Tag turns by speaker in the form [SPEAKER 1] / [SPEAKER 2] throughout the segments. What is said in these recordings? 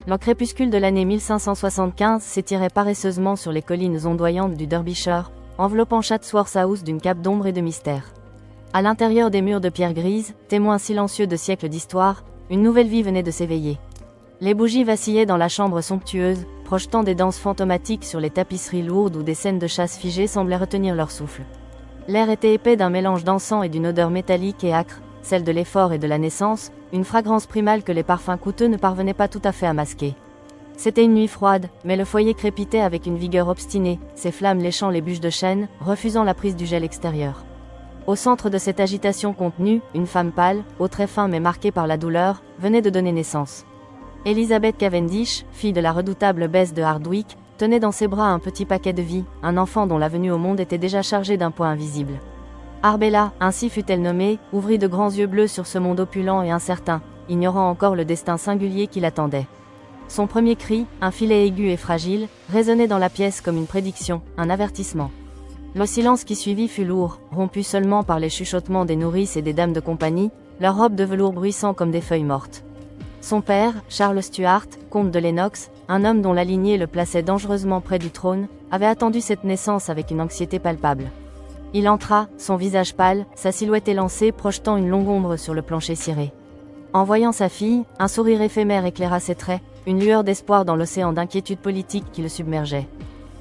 [SPEAKER 1] Le crépuscule de l'année 1575 s'étirait paresseusement sur les collines ondoyantes du Derbyshire, enveloppant Chatsworth House d'une cape d'ombre et de mystère. À l'intérieur des murs de pierre grise, témoins silencieux de siècles d'histoire, une nouvelle vie venait de s'éveiller. Les bougies vacillaient dans la chambre somptueuse, projetant des danses fantomatiques sur les tapisseries lourdes où des scènes de chasse figées semblaient retenir leur souffle. L'air était épais d'un mélange d'encens et d'une odeur métallique et âcre, celle de l'effort et de la naissance, une fragrance primale que les parfums coûteux ne parvenaient pas tout à fait à masquer. C'était une nuit froide, mais le foyer crépitait avec une vigueur obstinée, ses flammes léchant les bûches de chêne, refusant la prise du gel extérieur. Au centre de cette agitation contenue, une femme pâle, aux traits fins mais marqués par la douleur, venait de donner naissance. Elizabeth Cavendish, fille de la redoutable Bess de Hardwicke, tenait dans ses bras un petit paquet de vie, un enfant dont la venue au monde était déjà chargée d'un poids invisible. Arbella, ainsi fut-elle nommée, ouvrit de grands yeux bleus sur ce monde opulent et incertain, ignorant encore le destin singulier qui l'attendait. Son premier cri, un filet aigu et fragile, résonnait dans la pièce comme une prédiction, un avertissement. Le silence qui suivit fut lourd, rompu seulement par les chuchotements des nourrices et des dames de compagnie, leurs robes de velours bruissant comme des feuilles mortes. Son père, Charles Stuart, comte de Lennox, un homme dont la lignée le plaçait dangereusement près du trône, avait attendu cette naissance avec une anxiété palpable. Il entra, son visage pâle, sa silhouette élancée projetant une longue ombre sur le plancher ciré. En voyant sa fille, un sourire éphémère éclaira ses traits, une lueur d'espoir dans l'océan d'inquiétude politique qui le submergeait.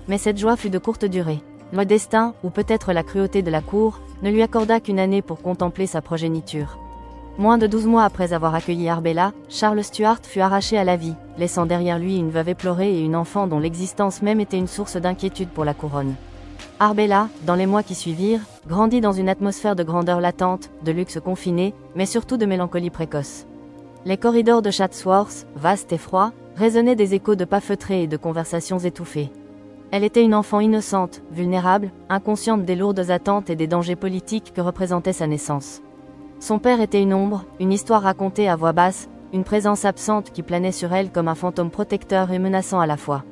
[SPEAKER 1] Mais cette joie fut de courte durée. Le destin, ou peut-être la cruauté de la cour, ne lui accorda qu'une année pour contempler sa progéniture. Moins de 12 mois après avoir accueilli Arbella, Charles Stuart fut arraché à la vie, laissant derrière lui une veuve éplorée et une enfant dont l'existence même était une source d'inquiétude pour la couronne. Arbella, dans les mois qui suivirent, grandit dans une atmosphère de grandeur latente, de luxe confiné, mais surtout de mélancolie précoce. Les corridors de Chatsworth, vastes et froids, résonnaient des échos de pas feutrés et de conversations étouffées. Elle était une enfant innocente, vulnérable, inconsciente des lourdes attentes et des dangers politiques que représentait sa naissance. Son père était une ombre, une histoire racontée à voix basse, une présence absente qui planait sur elle comme un fantôme protecteur et menaçant à la fois.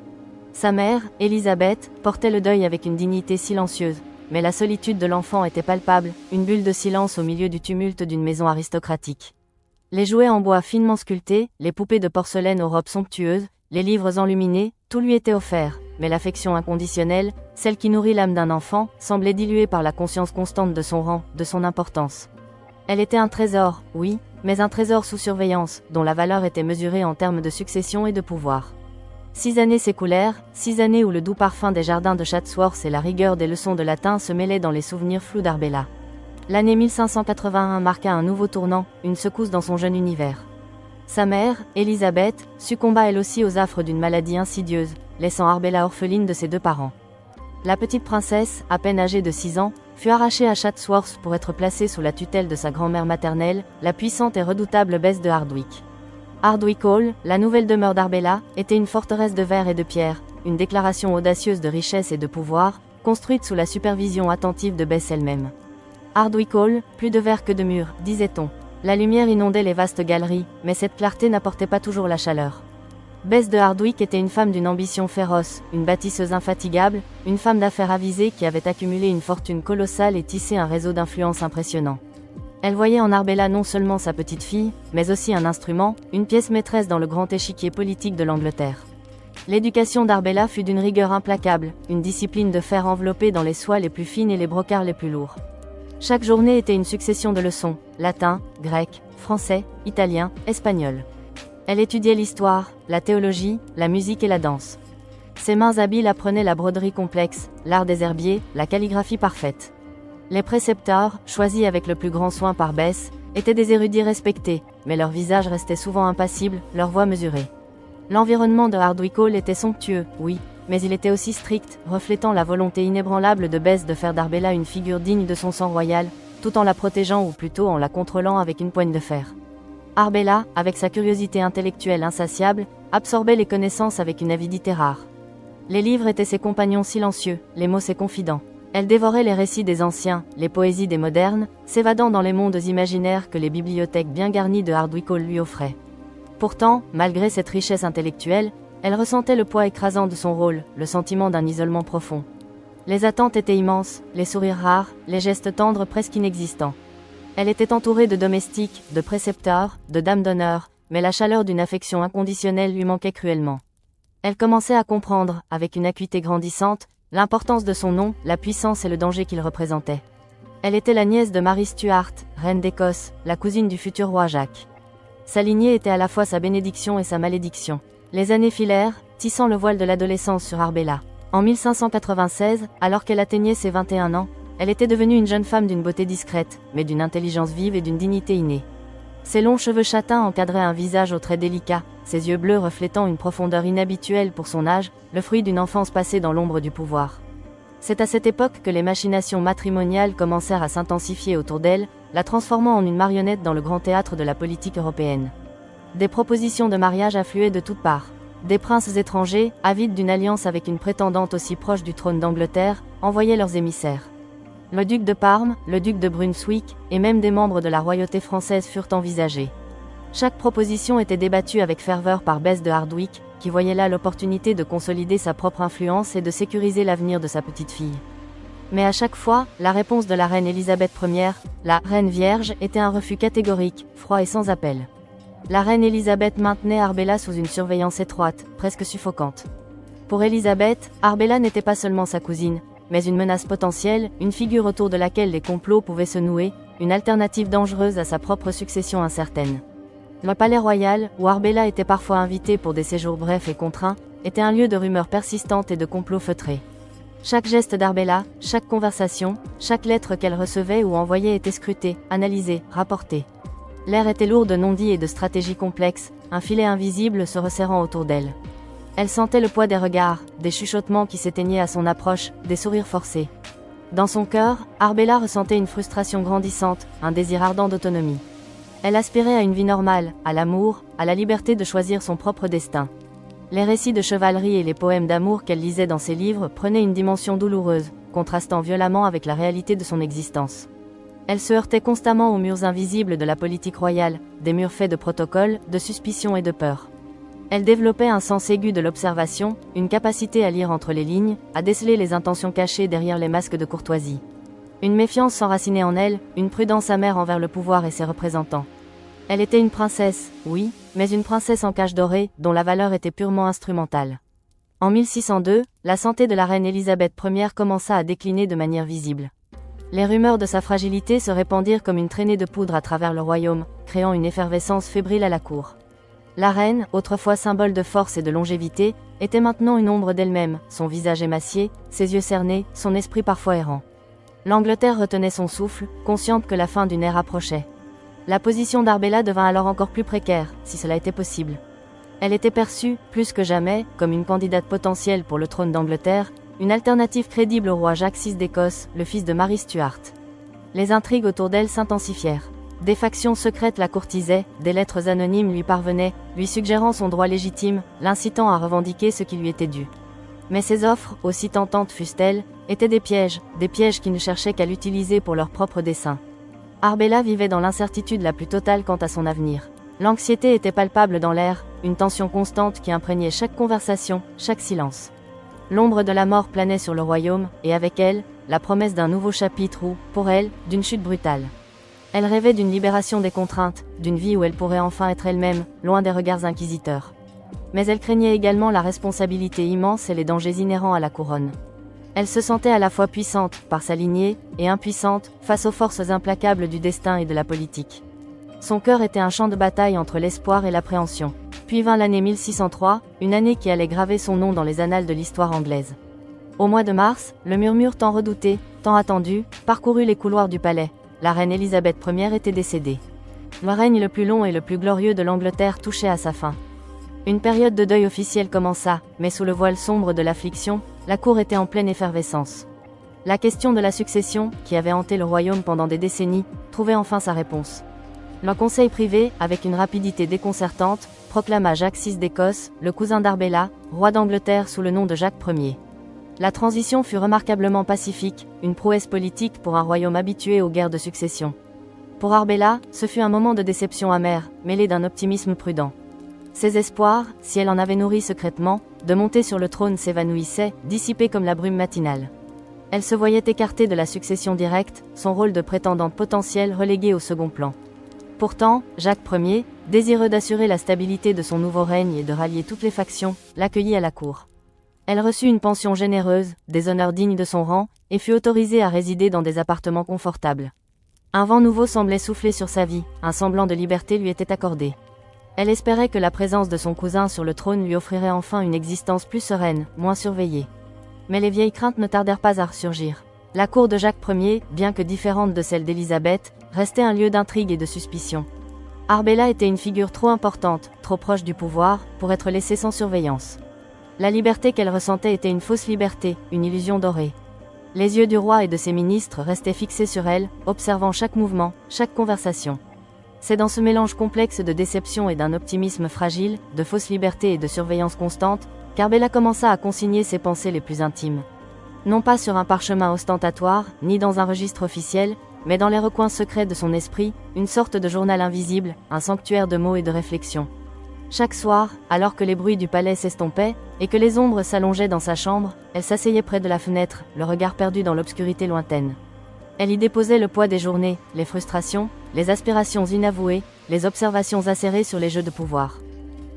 [SPEAKER 1] Sa mère, Elizabeth, portait le deuil avec une dignité silencieuse, mais la solitude de l'enfant était palpable, une bulle de silence au milieu du tumulte d'une maison aristocratique. Les jouets en bois finement sculptés, les poupées de porcelaine aux robes somptueuses, les livres enluminés, tout lui était offert, mais l'affection inconditionnelle, celle qui nourrit l'âme d'un enfant, semblait diluée par la conscience constante de son rang, de son importance. Elle était un trésor, oui, mais un trésor sous surveillance, dont la valeur était mesurée en termes de succession et de pouvoir. 6 années s'écoulèrent, 6 années où le doux parfum des jardins de Chatsworth et la rigueur des leçons de latin se mêlaient dans les souvenirs flous d'Arbella. L'année 1581 marqua un nouveau tournant, une secousse dans son jeune univers. Sa mère, Elizabeth, succomba elle aussi aux affres d'une maladie insidieuse, laissant Arbella orpheline de ses 2 parents. La petite princesse, à peine âgée de 6 ans, fut arrachée à Chatsworth pour être placée sous la tutelle de sa grand-mère maternelle, la puissante et redoutable Bess de Hardwicke. Hardwicke Hall, la nouvelle demeure d'Arbella, était une forteresse de verre et de pierre, une déclaration audacieuse de richesse et de pouvoir, construite sous la supervision attentive de Bess elle-même. Hardwicke Hall, plus de verre que de murs, disait-on. La lumière inondait les vastes galeries, mais cette clarté n'apportait pas toujours la chaleur. Bess de Hardwicke était une femme d'une ambition féroce, une bâtisseuse infatigable, une femme d'affaires avisée qui avait accumulé une fortune colossale et tissé un réseau d'influence impressionnant. Elle voyait en Arbella non seulement sa petite fille, mais aussi un instrument, une pièce maîtresse dans le grand échiquier politique de l'Angleterre. L'éducation d'Arbella fut d'une rigueur implacable, une discipline de fer enveloppée dans les soies les plus fines et les brocarts les plus lourds. Chaque journée était une succession de leçons, latin, grec, français, italien, espagnol. Elle étudiait l'histoire, la théologie, la musique et la danse. Ses mains habiles apprenaient la broderie complexe, l'art des herbiers, la calligraphie parfaite. Les précepteurs, choisis avec le plus grand soin par Bess, étaient des érudits respectés, mais leur visage restait souvent impassible, leur voix mesurée. L'environnement de Hardwicke Hall était somptueux, oui, mais il était aussi strict, reflétant la volonté inébranlable de Bess de faire d'Arbella une figure digne de son sang royal, tout en la protégeant ou plutôt en la contrôlant avec une poigne de fer. Arbella, avec sa curiosité intellectuelle insatiable, absorbait les connaissances avec une avidité rare. Les livres étaient ses compagnons silencieux, les mots ses confidents. Elle dévorait les récits des anciens, les poésies des modernes, s'évadant dans les mondes imaginaires que les bibliothèques bien garnies de Hardwicke Hall lui offraient. Pourtant, malgré cette richesse intellectuelle, elle ressentait le poids écrasant de son rôle, le sentiment d'un isolement profond. Les attentes étaient immenses, les sourires rares, les gestes tendres presque inexistants. Elle était entourée de domestiques, de précepteurs, de dames d'honneur, mais la chaleur d'une affection inconditionnelle lui manquait cruellement. Elle commençait à comprendre, avec une acuité grandissante, l'importance de son nom, la puissance et le danger qu'il représentait. Elle était la nièce de Marie Stuart, reine d'Écosse, la cousine du futur roi Jacques. Sa lignée était à la fois sa bénédiction et sa malédiction. Les années filèrent, tissant le voile de l'adolescence sur Arbella. En 1596, alors qu'elle atteignait ses 21 ans, elle était devenue une jeune femme d'une beauté discrète, mais d'une intelligence vive et d'une dignité innée. Ses longs cheveux châtains encadraient un visage aux traits délicats, ses yeux bleus reflétant une profondeur inhabituelle pour son âge, le fruit d'une enfance passée dans l'ombre du pouvoir. C'est à cette époque que les machinations matrimoniales commencèrent à s'intensifier autour d'elle, la transformant en une marionnette dans le grand théâtre de la politique européenne. Des propositions de mariage affluaient de toutes parts. Des princes étrangers, avides d'une alliance avec une prétendante aussi proche du trône d'Angleterre, envoyaient leurs émissaires. Le duc de Parme, le duc de Brunswick, et même des membres de la royauté française furent envisagés. Chaque proposition était débattue avec ferveur par Bess de Hardwicke, qui voyait là l'opportunité de consolider sa propre influence et de sécuriser l'avenir de sa petite-fille. Mais à chaque fois, la réponse de la reine Élisabeth Ier, la « Reine Vierge », était un refus catégorique, froid et sans appel. La reine Élisabeth maintenait Arbella sous une surveillance étroite, presque suffocante. Pour Élisabeth, Arbella n'était pas seulement sa cousine, mais une menace potentielle, une figure autour de laquelle les complots pouvaient se nouer, une alternative dangereuse à sa propre succession incertaine. Le palais royal, où Arbella était parfois invitée pour des séjours brefs et contraints, était un lieu de rumeurs persistantes et de complots feutrés. Chaque geste d'Arbella, chaque conversation, chaque lettre qu'elle recevait ou envoyait était scrutée, analysée, rapportée. L'air était lourd de non-dits et de stratégies complexes, un filet invisible se resserrant autour d'elle. Elle sentait le poids des regards, des chuchotements qui s'éteignaient à son approche, des sourires forcés. Dans son cœur, Arbella ressentait une frustration grandissante, un désir ardent d'autonomie. Elle aspirait à une vie normale, à l'amour, à la liberté de choisir son propre destin. Les récits de chevalerie et les poèmes d'amour qu'elle lisait dans ses livres prenaient une dimension douloureuse, contrastant violemment avec la réalité de son existence. Elle se heurtait constamment aux murs invisibles de la politique royale, des murs faits de protocoles, de suspicions et de peurs. Elle développait un sens aigu de l'observation, une capacité à lire entre les lignes, à déceler les intentions cachées derrière les masques de courtoisie. Une méfiance s'enracinait en elle, une prudence amère envers le pouvoir et ses représentants. Elle était une princesse, oui, mais une princesse en cage dorée, dont la valeur était purement instrumentale. En 1602, la santé de la reine Élisabeth Ier commença à décliner de manière visible. Les rumeurs de sa fragilité se répandirent comme une traînée de poudre à travers le royaume, créant une effervescence fébrile à la cour. La reine, autrefois symbole de force et de longévité, était maintenant une ombre d'elle-même, son visage émacié, ses yeux cernés, son esprit parfois errant. L'Angleterre retenait son souffle, consciente que la fin d'une ère approchait. La position d'Arbella devint alors encore plus précaire, si cela était possible. Elle était perçue, plus que jamais, comme une candidate potentielle pour le trône d'Angleterre, une alternative crédible au roi Jacques VI d'Écosse, le fils de Marie Stuart. Les intrigues autour d'elle s'intensifièrent. Des factions secrètes la courtisaient, des lettres anonymes lui parvenaient, lui suggérant son droit légitime, l'incitant à revendiquer ce qui lui était dû. Mais ces offres, aussi tentantes fussent-elles, étaient des pièges qui ne cherchaient qu'à l'utiliser pour leurs propres desseins. Arbella vivait dans l'incertitude la plus totale quant à son avenir. L'anxiété était palpable dans l'air, une tension constante qui imprégnait chaque conversation, chaque silence. L'ombre de la mort planait sur le royaume, et avec elle, la promesse d'un nouveau chapitre ou, pour elle, d'une chute brutale. Elle rêvait d'une libération des contraintes, d'une vie où elle pourrait enfin être elle-même, loin des regards inquisiteurs. Mais elle craignait également la responsabilité immense et les dangers inhérents à la couronne. Elle se sentait à la fois puissante, par sa lignée, et impuissante, face aux forces implacables du destin et de la politique. Son cœur était un champ de bataille entre l'espoir et l'appréhension. Puis vint l'année 1603, une année qui allait graver son nom dans les annales de l'histoire anglaise. Au mois de mars, le murmure tant redouté, tant attendu, parcourut les couloirs du palais. La reine Élisabeth Ier était décédée. Le règne le plus long et le plus glorieux de l'Angleterre touchait à sa fin. Une période de deuil officiel commença, mais sous le voile sombre de l'affliction, la cour était en pleine effervescence. La question de la succession, qui avait hanté le royaume pendant des décennies, trouvait enfin sa réponse. Le conseil privé, avec une rapidité déconcertante, proclama Jacques VI d'Écosse, le cousin d'Arbella, roi d'Angleterre sous le nom de Jacques Ier. La transition fut remarquablement pacifique, une prouesse politique pour un royaume habitué aux guerres de succession. Pour Arbella, ce fut un moment de déception amère, mêlé d'un optimisme prudent. Ses espoirs, si elle en avait nourri secrètement, de monter sur le trône s'évanouissaient, dissipés comme la brume matinale. Elle se voyait écartée de la succession directe, son rôle de prétendante potentielle relégué au second plan. Pourtant, Jacques Ier, désireux d'assurer la stabilité de son nouveau règne et de rallier toutes les factions, l'accueillit à la cour. Elle reçut une pension généreuse, des honneurs dignes de son rang, et fut autorisée à résider dans des appartements confortables. Un vent nouveau semblait souffler sur sa vie, un semblant de liberté lui était accordé. Elle espérait que la présence de son cousin sur le trône lui offrirait enfin une existence plus sereine, moins surveillée. Mais les vieilles craintes ne tardèrent pas à ressurgir. La cour de Jacques Ier, bien que différente de celle d'Élisabeth, restait un lieu d'intrigue et de suspicion. Arbella était une figure trop importante, trop proche du pouvoir, pour être laissée sans surveillance. La liberté qu'elle ressentait était une fausse liberté, une illusion dorée. Les yeux du roi et de ses ministres restaient fixés sur elle, observant chaque mouvement, chaque conversation. C'est dans ce mélange complexe de déception et d'un optimisme fragile, de fausse liberté et de surveillance constante, qu'Arbella commença à consigner ses pensées les plus intimes. Non pas sur un parchemin ostentatoire, ni dans un registre officiel, mais dans les recoins secrets de son esprit, une sorte de journal invisible, un sanctuaire de mots et de réflexions. Chaque soir, alors que les bruits du palais s'estompaient, et que les ombres s'allongeaient dans sa chambre, elle s'asseyait près de la fenêtre, le regard perdu dans l'obscurité lointaine. Elle y déposait le poids des journées, les frustrations, les aspirations inavouées, les observations acérées sur les jeux de pouvoir.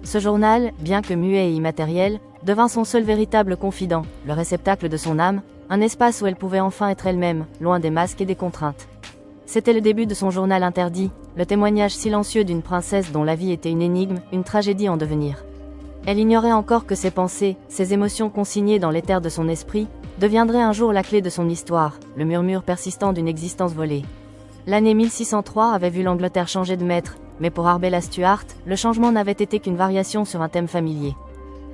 [SPEAKER 1] Ce journal, bien que muet et immatériel, devint son seul véritable confident, le réceptacle de son âme, un espace où elle pouvait enfin être elle-même, loin des masques et des contraintes. C'était le début de son journal interdit, le témoignage silencieux d'une princesse dont la vie était une énigme, une tragédie en devenir. Elle ignorait encore que ses pensées, ses émotions consignées dans l'éther de son esprit, deviendraient un jour la clé de son histoire, le murmure persistant d'une existence volée. L'année 1603 avait vu l'Angleterre changer de maître, mais pour Arbella Stuart, le changement n'avait été qu'une variation sur un thème familier.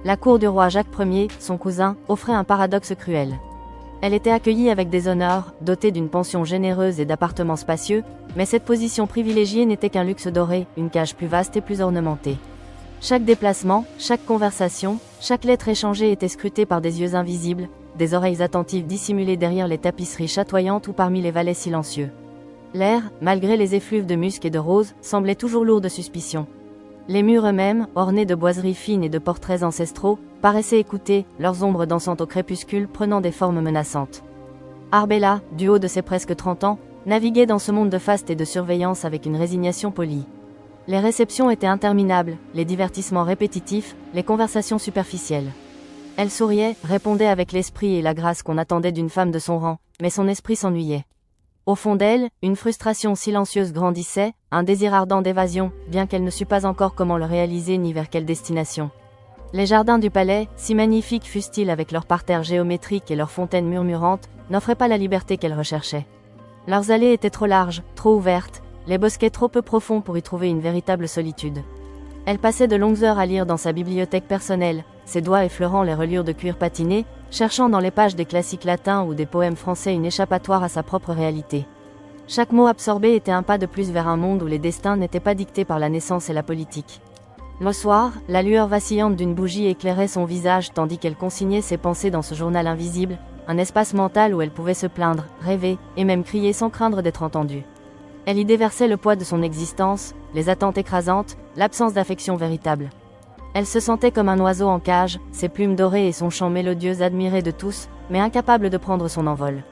[SPEAKER 1] La cour du roi Jacques Ier, son cousin, offrait un paradoxe cruel. Elle était accueillie avec des honneurs, dotée d'une pension généreuse et d'appartements spacieux, mais cette position privilégiée n'était qu'un luxe doré, une cage plus vaste et plus ornementée. Chaque déplacement, chaque conversation, chaque lettre échangée était scrutée par des yeux invisibles, des oreilles attentives dissimulées derrière les tapisseries chatoyantes ou parmi les valets silencieux. L'air, malgré les effluves de musc et de rose, semblait toujours lourd de suspicion. Les murs eux-mêmes, ornés de boiseries fines et de portraits ancestraux, paraissaient écouter, leurs ombres dansant au crépuscule prenant des formes menaçantes. Arbella, du haut de ses presque 30 ans, naviguait dans ce monde de faste et de surveillance avec une résignation polie. Les réceptions étaient interminables, les divertissements répétitifs, les conversations superficielles. Elle souriait, répondait avec l'esprit et la grâce qu'on attendait d'une femme de son rang, mais son esprit s'ennuyait. Au fond d'elle, une frustration silencieuse grandissait, un désir ardent d'évasion, bien qu'elle ne sût pas encore comment le réaliser ni vers quelle destination. Les jardins du palais, si magnifiques fussent-ils avec leurs parterres géométriques et leurs fontaines murmurantes, n'offraient pas la liberté qu'elle recherchait. Leurs allées étaient trop larges, trop ouvertes, les bosquets trop peu profonds pour y trouver une véritable solitude. Elle passait de longues heures à lire dans sa bibliothèque personnelle, ses doigts effleurant les reliures de cuir patiné, cherchant dans les pages des classiques latins ou des poèmes français une échappatoire à sa propre réalité. Chaque mot absorbé était un pas de plus vers un monde où les destins n'étaient pas dictés par la naissance et la politique. Le soir, la lueur vacillante d'une bougie éclairait son visage tandis qu'elle consignait ses pensées dans ce journal invisible, un espace mental où elle pouvait se plaindre, rêver, et même crier sans craindre d'être entendue. Elle y déversait le poids de son existence, les attentes écrasantes, l'absence d'affection véritable. Elle se sentait comme un oiseau en cage, ses plumes dorées et son chant mélodieux admirés de tous, mais incapable de prendre son envol.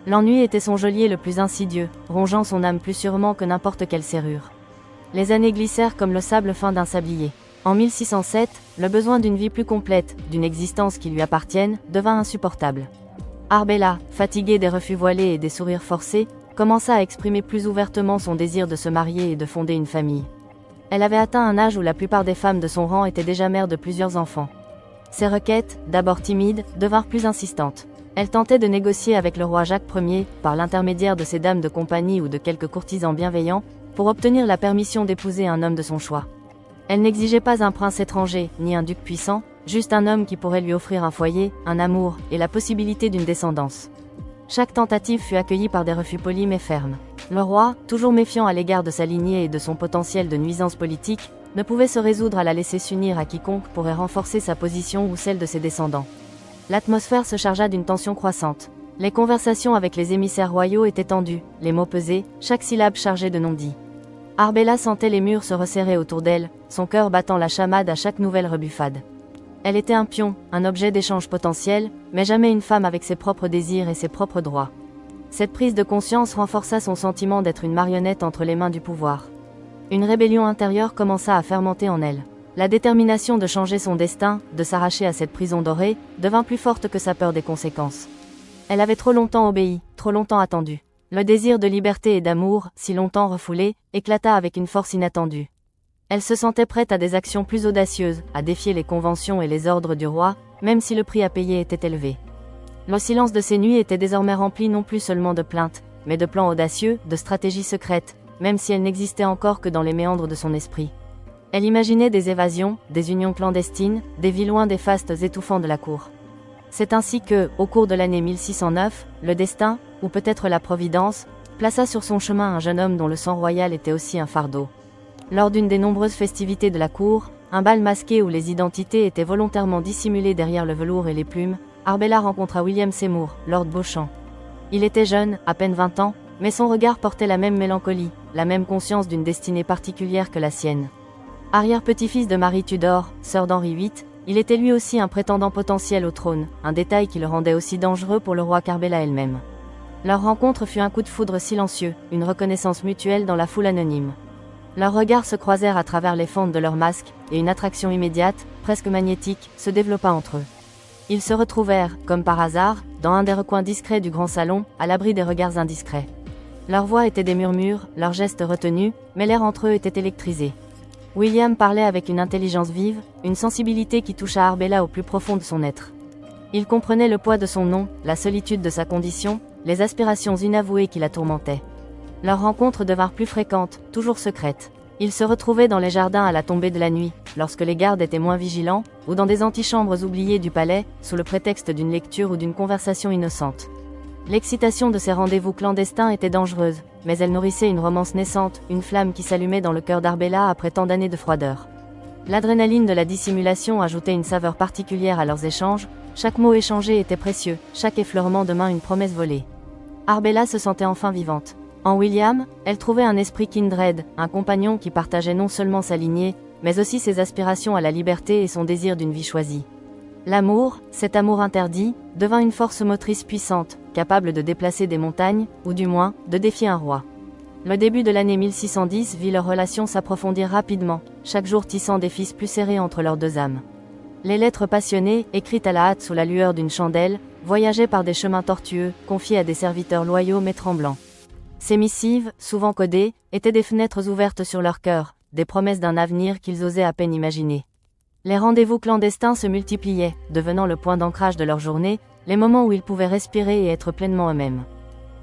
[SPEAKER 1] L'ennui était son geôlier le plus insidieux, rongeant son âme plus sûrement que n'importe quelle serrure. Les années glissèrent comme le sable fin d'un sablier. En 1607, le besoin d'une vie plus complète, d'une existence qui lui appartienne, devint insupportable. Arbella, fatiguée des refus voilés et des sourires forcés, commença à exprimer plus ouvertement son désir de se marier et de fonder une famille. Elle avait atteint un âge où la plupart des femmes de son rang étaient déjà mères de plusieurs enfants. Ses requêtes, d'abord timides, devinrent plus insistantes. Elle tentait de négocier avec le roi Jacques Ier, par l'intermédiaire de ses dames de compagnie ou de quelques courtisans bienveillants, pour obtenir la permission d'épouser un homme de son choix. Elle n'exigeait pas un prince étranger, ni un duc puissant, juste un homme qui pourrait lui offrir un foyer, un amour, et la possibilité d'une descendance. Chaque tentative fut accueillie par des refus polis mais fermes. Le roi, toujours méfiant à l'égard de sa lignée et de son potentiel de nuisance politique, ne pouvait se résoudre à la laisser s'unir à quiconque pourrait renforcer sa position ou celle de ses descendants. L'atmosphère se chargea d'une tension croissante. Les conversations avec les émissaires royaux étaient tendues, les mots pesés, chaque syllabe chargée de non-dits. Arbella sentait les murs se resserrer autour d'elle, son cœur battant la chamade à chaque nouvelle rebuffade. Elle était un pion, un objet d'échange potentiel, mais jamais une femme avec ses propres désirs et ses propres droits. Cette prise de conscience renforça son sentiment d'être une marionnette entre les mains du pouvoir. Une rébellion intérieure commença à fermenter en elle. La détermination de changer son destin, de s'arracher à cette prison dorée, devint plus forte que sa peur des conséquences. Elle avait trop longtemps obéi, trop longtemps attendu. Le désir de liberté et d'amour, si longtemps refoulé, éclata avec une force inattendue. Elle se sentait prête à des actions plus audacieuses, à défier les conventions et les ordres du roi, même si le prix à payer était élevé. Le silence de ces nuits était désormais rempli non plus seulement de plaintes, mais de plans audacieux, de stratégies secrètes, même si elles n'existaient encore que dans les méandres de son esprit. Elle imaginait des évasions, des unions clandestines, des vies loin des fastes étouffants de la cour. C'est ainsi que, au cours de l'année 1609, le destin, ou peut-être la providence, plaça sur son chemin un jeune homme dont le sang royal était aussi un fardeau. Lors d'une des nombreuses festivités de la cour, un bal masqué où les identités étaient volontairement dissimulées derrière le velours et les plumes, Arbella rencontra William Seymour, Lord Beauchamp. Il était jeune, à peine 20 ans, mais son regard portait la même mélancolie, la même conscience d'une destinée particulière que la sienne. Arrière-petit-fils de Marie Tudor, sœur d'Henri VIII, il était lui aussi un prétendant potentiel au trône, un détail qui le rendait aussi dangereux pour le roi qu'Arbella elle-même. Leur rencontre fut un coup de foudre silencieux, une reconnaissance mutuelle dans la foule anonyme. Leurs regards se croisèrent à travers les fentes de leurs masques, et une attraction immédiate, presque magnétique, se développa entre eux. Ils se retrouvèrent, comme par hasard, dans un des recoins discrets du grand salon, à l'abri des regards indiscrets. Leurs voix étaient des murmures, leurs gestes retenus, mais l'air entre eux était électrisé. William parlait avec une intelligence vive, une sensibilité qui toucha Arbella au plus profond de son être. Il comprenait le poids de son nom, la solitude de sa condition, les aspirations inavouées qui la tourmentaient. Leurs rencontres devinrent plus fréquentes, toujours secrètes. Ils se retrouvaient dans les jardins à la tombée de la nuit, lorsque les gardes étaient moins vigilants, ou dans des antichambres oubliées du palais, sous le prétexte d'une lecture ou d'une conversation innocente. L'excitation de ces rendez-vous clandestins était dangereuse, mais elle nourrissait une romance naissante, une flamme qui s'allumait dans le cœur d'Arbella après tant d'années de froideur. L'adrénaline de la dissimulation ajoutait une saveur particulière à leurs échanges, chaque mot échangé était précieux, chaque effleurement de main une promesse volée. Arbella se sentait enfin vivante. En William, elle trouvait un esprit kindred, un compagnon qui partageait non seulement sa lignée, mais aussi ses aspirations à la liberté et son désir d'une vie choisie. L'amour, cet amour interdit, devint une force motrice puissante, capable de déplacer des montagnes, ou du moins, de défier un roi. Le début de l'année 1610 vit leur relation s'approfondir rapidement, chaque jour tissant des fils plus serrés entre leurs deux âmes. Les lettres passionnées, écrites à la hâte sous la lueur d'une chandelle, voyageaient par des chemins tortueux, confiés à des serviteurs loyaux mais tremblants. Ces missives, souvent codées, étaient des fenêtres ouvertes sur leur cœur, des promesses d'un avenir qu'ils osaient à peine imaginer. Les rendez-vous clandestins se multipliaient, devenant le point d'ancrage de leur journée, les moments où ils pouvaient respirer et être pleinement eux-mêmes.